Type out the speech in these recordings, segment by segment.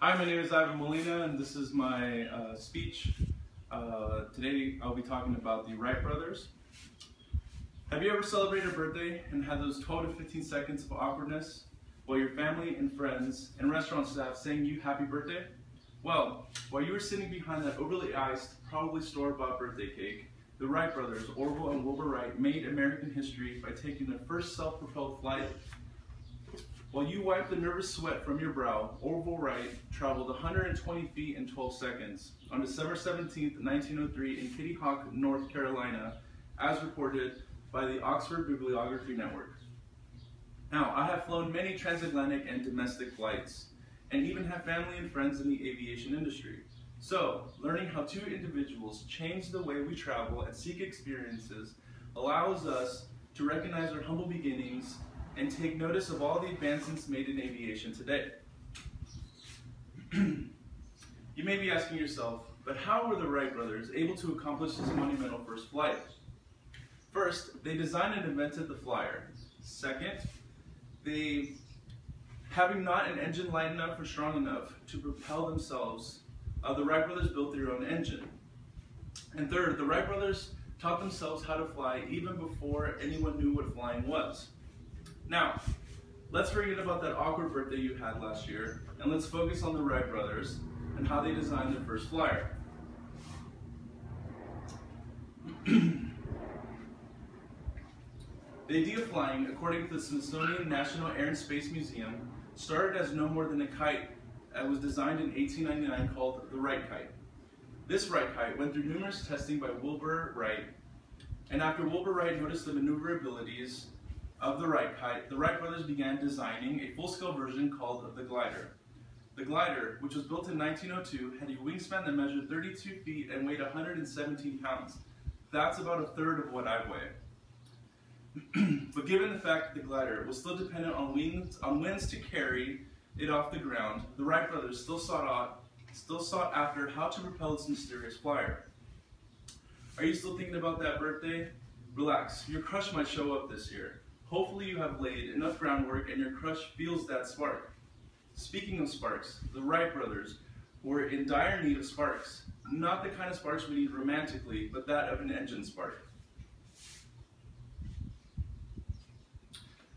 Hi, my name is Ivan Molina, and this is my speech. Today I'll be talking about the Wright brothers. Have you ever celebrated a birthday and had those 12 to 15 seconds of awkwardness while your family and friends and restaurant staff sang you happy birthday? Well, while you were sitting behind that overly iced, probably store-bought birthday cake, the Wright brothers, Orville and Wilbur Wright, made American history by taking their first self-propelled flight. While you wiped the nervous sweat from your brow, Orville Wright traveled 120 feet in 12 seconds on December 17, 1903 in Kitty Hawk, North Carolina, as reported by the Oxford Bibliography Network. Now, I have flown many transatlantic and domestic flights, and even have family and friends in the aviation industry. So, learning how two individuals change the way we travel and seek experiences allows us to recognize our humble beginnings and take notice of all the advancements made in aviation today. You may be asking yourself, but how were the Wright brothers able to accomplish this monumental first flight? First, they designed and invented the flyer. Second, having not an engine light enough or strong enough to propel themselves, the Wright brothers built their own engine. And third, the Wright brothers taught themselves how to fly even before anyone knew what flying was. Now, let's forget about that awkward birthday you had last year, and let's focus on the Wright brothers and how they designed their first flyer. The idea of flying, according to the Smithsonian National Air and Space Museum, started as no more than a kite that was designed in 1899 called the Wright kite. This Wright kite went through numerous testing by Wilbur Wright, and after Wilbur Wright noticed the maneuverabilities of the Wright kite, the Wright brothers began designing a full-scale version called the glider. The glider, which was built in 1902, had a wingspan that measured 32 feet and weighed 117 pounds. That's about a third of what I weigh. But given the fact that the glider was still dependent on winds to carry it off the ground, the Wright brothers still sought after how to propel this mysterious flyer. Are you still thinking about that birthday? Relax, your crush might show up this year. Hopefully you have laid enough groundwork and your crush feels that spark. Speaking of sparks, the Wright brothers were in dire need of sparks. Not the kind of sparks we need romantically, but that of an engine spark.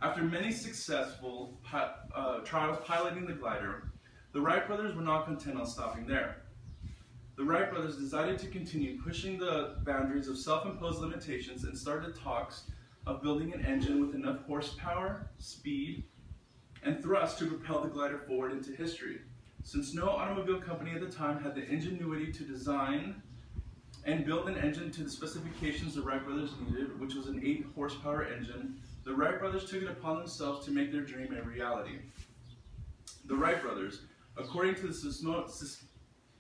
After many successful trials piloting the glider, the Wright brothers were not content on stopping there. The Wright brothers decided to continue pushing the boundaries of self-imposed limitations and started talks of building an engine with enough horsepower, speed, and thrust to propel the glider forward into history. Since no automobile company at the time had the ingenuity to design and build an engine to the specifications the Wright brothers needed, which was an 8-horsepower engine, the Wright brothers took it upon themselves to make their dream a reality. The Wright brothers, according to the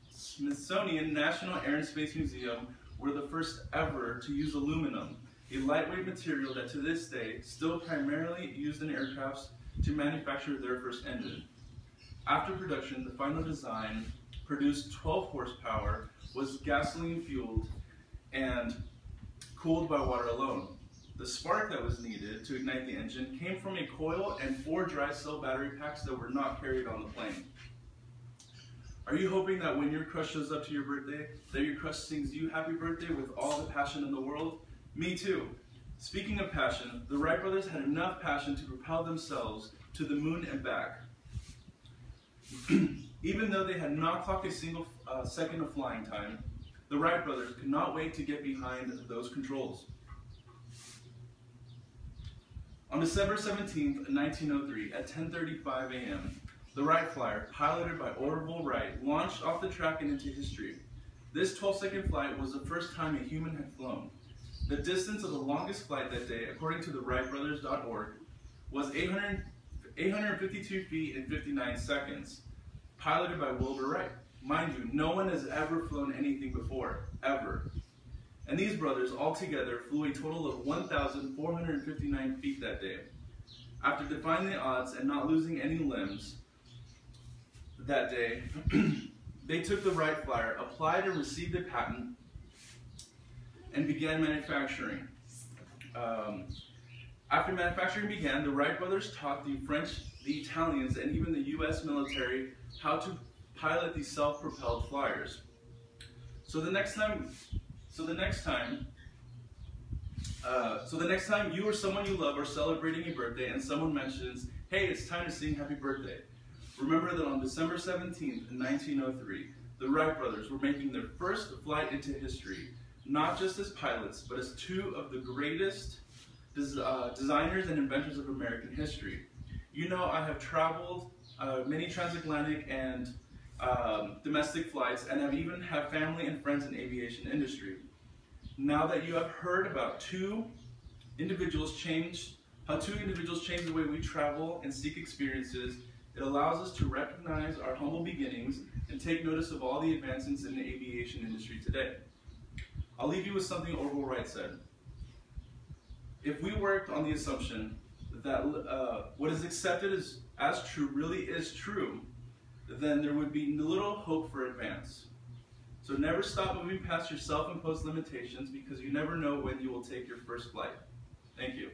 Smithsonian National Air and Space Museum, were the first ever to use aluminum, a lightweight material that to this day still primarily used in aircrafts to manufacture their first engine. After production, the final design produced 12 horsepower, was gasoline fueled, and cooled by water alone. The spark that was needed to ignite the engine came from a coil and 4 dry cell battery packs that were not carried on the plane. Are you hoping that when your crush shows up to your birthday, that your crush sings you happy birthday with all the passion in the world? Me too. Speaking of passion, the Wright brothers had enough passion to propel themselves to the moon and back. Even though they had not clocked a single second of flying time, the Wright brothers could not wait to get behind those controls. On December 17, 1903, at 10:35 a.m., the Wright flyer, piloted by Orville Wright, launched off the track and into history. This 12-second flight was the first time a human had flown. The distance of the longest flight that day, according to the WrightBrothers.org, was 852 feet and 59 seconds, piloted by Wilbur Wright. Mind you, no one has ever flown anything before, ever. And these brothers altogether flew a total of 1,459 feet that day. After defying the odds and not losing any limbs that day, they took the Wright flyer, applied and received a patent, and began manufacturing. After manufacturing began, the Wright brothers taught the French, the Italians, and even the U.S. military how to pilot these self-propelled flyers. So the next time you or someone you love are celebrating a birthday and someone mentions, "Hey, it's time to sing happy birthday," remember that on December 17th, 1903, the Wright brothers were making their first flight into history, not just as pilots, but as two of the greatest designers and inventors of American history. You know, I have traveled many transatlantic and domestic flights, and I've even have family and friends in aviation industry. Now that you have heard about how two individuals changed the way we travel and seek experiences, it allows us to recognize our humble beginnings and take notice of all the advancements in the aviation industry today. I'll leave you with something Orville Wright said. If we worked on the assumption that what is accepted as true really is true, then there would be little hope for advance. So never stop moving past your self-imposed limitations, because you never know when you will take your first flight. Thank you.